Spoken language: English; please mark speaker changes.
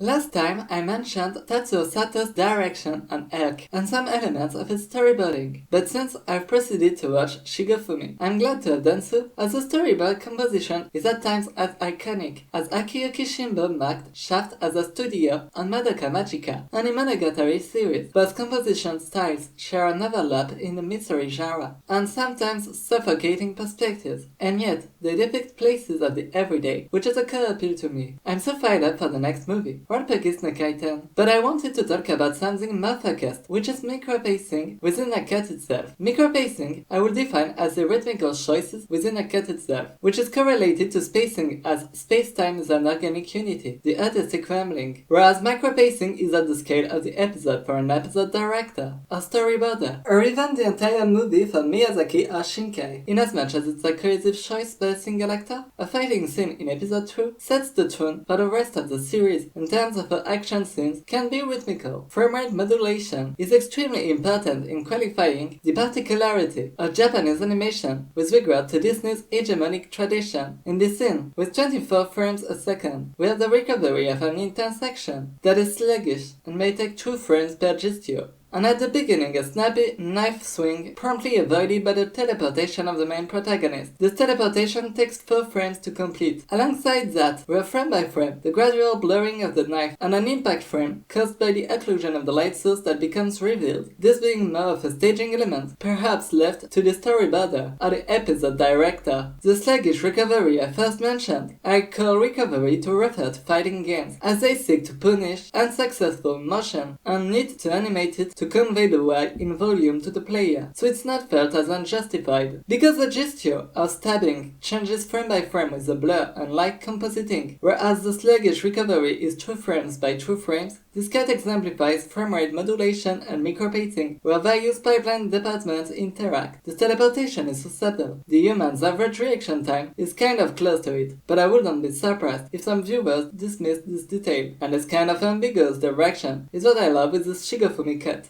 Speaker 1: Last time I mentioned Tatsuo Satô's direction on Elk and some elements of his storyboarding, but since I've proceeded to watch Shigofumi, I'm glad to have done so, as the storyboard composition is at times as iconic as Akiyuki Shimbo marked Shaft as a studio on Madoka Magica and the Monogatari series. Both composition styles share an overlap in the mystery genre, and sometimes suffocating perspectives, and yet they depict places of the everyday, which is a core appeal to me. I'm so fired up for the next movie. Warpegis no Kaiten. But I wanted to talk about something more focused, which is micropacing within a cut itself. Micropacing I will define as the rhythmical choices within a cut itself, which is correlated to spacing as space-time is an organic unity, the artistic rambling, whereas micropacing is at the scale of the episode for an episode director, or storyboarder, or even the entire movie for Miyazaki or Shinkai, inasmuch as it's a creative choice by a single actor. A fighting scene in episode 2 sets the tone for the rest of the series in terms of her action scenes can be rhythmical. Framerate modulation is extremely important in qualifying the particularity of Japanese animation with regard to Disney's hegemonic tradition. In this scene, with 24 frames a second, we have the recovery of an intense action that is sluggish and may take 2 frames per gesture. And at the beginning, a snappy knife swing promptly avoided by the teleportation of the main protagonist. This teleportation takes 4 frames to complete. Alongside that, we have frame by frame the gradual blurring of the knife and an impact frame caused by the occlusion of the light source that becomes revealed. This being more of a staging element, perhaps left to the storyboarder or the episode director. The sluggish recovery I first mentioned, I call recovery to refer to fighting games, as they seek to punish unsuccessful motion and need to animate it to convey the why in volume to the player, so it's not felt as unjustified. Because the gesture of stabbing changes frame by frame with the blur and light compositing, whereas the sluggish recovery is 2 frames by 2 frames, this cut exemplifies framerate modulation and micropacing, where various pipeline departments interact. The teleportation is so subtle. The human's average reaction time is kind of close to it, but I wouldn't be surprised if some viewers dismiss this detail, and this kind of ambiguous direction is what I love with this Shigofumi cut.